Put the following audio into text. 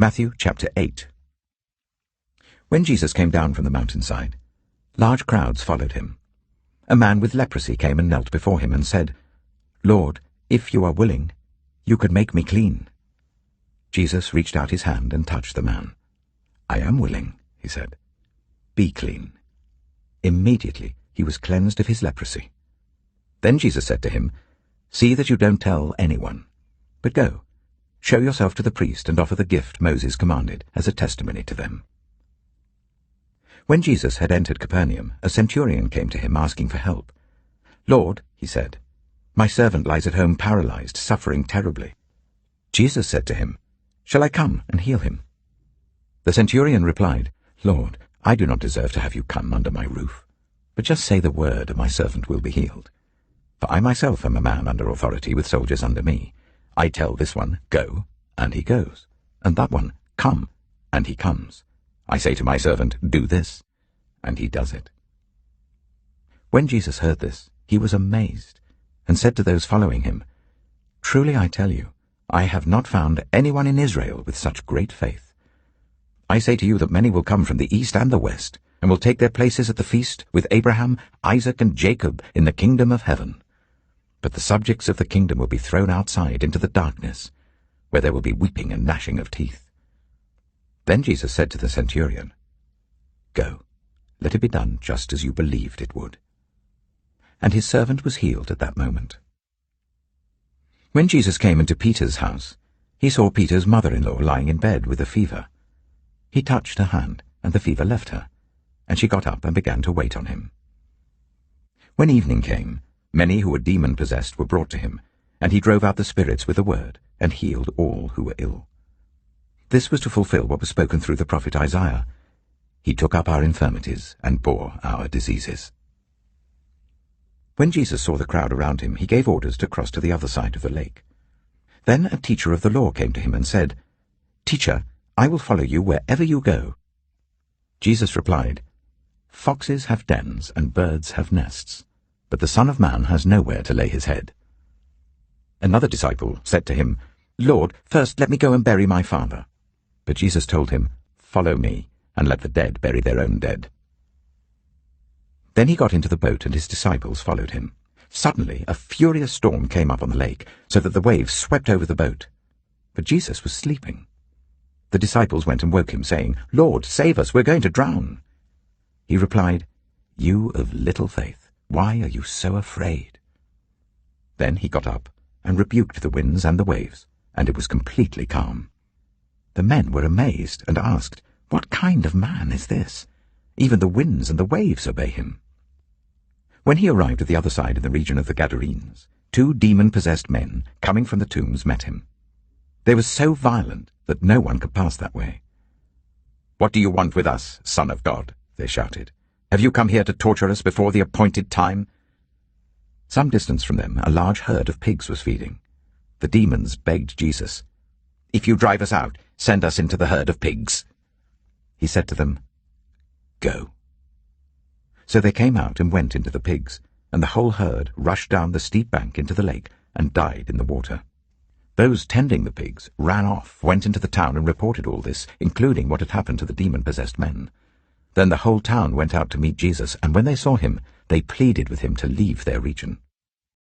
Matthew chapter 8. When Jesus came down from the mountainside, large crowds followed him. A man with leprosy came and knelt before him and said, "Lord, if you are willing, you could make me clean." Jesus reached out his hand and touched the man. "I am willing," he said. "Be clean." Immediately he was cleansed of his leprosy. Then Jesus said to him, "See that you don't tell anyone, but go, show yourself to the priest and offer the gift Moses commanded as a testimony to them." When Jesus had entered Capernaum, a centurion came to him asking for help. "Lord," he said, "my servant lies at home paralyzed, suffering terribly." Jesus said to him, "Shall I come and heal him?" The centurion replied, "Lord, I do not deserve to have you come under my roof, but just say the word and my servant will be healed. For I myself am a man under authority with soldiers under me. I tell this one, 'Go,' and he goes, and that one, 'Come,' and he comes. I say to my servant, 'Do this,' and he does it." When Jesus heard this, he was amazed, and said to those following him, "Truly I tell you, I have not found anyone in Israel with such great faith. I say to you that many will come from the east and the west, and will take their places at the feast with Abraham, Isaac, and Jacob in the kingdom of heaven. But the subjects of the kingdom will be thrown outside into the darkness, where there will be weeping and gnashing of teeth." Then Jesus said to the centurion, "Go, let it be done just as you believed it would." And his servant was healed at that moment. When Jesus came into Peter's house, he saw Peter's mother-in-law lying in bed with a fever. He touched her hand, and the fever left her, and she got up and began to wait on him. When evening came, many who were demon-possessed were brought to him, and he drove out the spirits with a word, and healed all who were ill. This was to fulfill what was spoken through the prophet Isaiah. He took up our infirmities and bore our diseases. When Jesus saw the crowd around him, he gave orders to cross to the other side of the lake. Then a teacher of the law came to him and said, "Teacher, I will follow you wherever you go." Jesus replied, "Foxes have dens and birds have nests, but the Son of Man has nowhere to lay his head." Another disciple said to him, "Lord, first let me go and bury my father." But Jesus told him, "Follow me, and let the dead bury their own dead." Then he got into the boat, and his disciples followed him. Suddenly a furious storm came up on the lake, so that the waves swept over the boat. But Jesus was sleeping. The disciples went and woke him, saying, "Lord, save us, we're going to drown." He replied, "You of little faith, why are you so afraid?" Then he got up and rebuked the winds and the waves, and it was completely calm. The men were amazed and asked, "What kind of man is this? Even the winds and the waves obey him." When he arrived at the other side in the region of the Gadarenes, 2 demon-possessed men, coming from the tombs, met him. They were so violent that no one could pass that way. "What do you want with us, Son of God?" they shouted. "Have you come here to torture us before the appointed time?" Some distance from them, a large herd of pigs was feeding. The demons begged Jesus, "If you drive us out, send us into the herd of pigs." He said to them, "Go." So they came out and went into the pigs, and the whole herd rushed down the steep bank into the lake and died in the water. Those tending the pigs ran off, went into the town and reported all this, including what had happened to the demon-possessed men. Then the whole town went out to meet Jesus, and when they saw him, they pleaded with him to leave their region.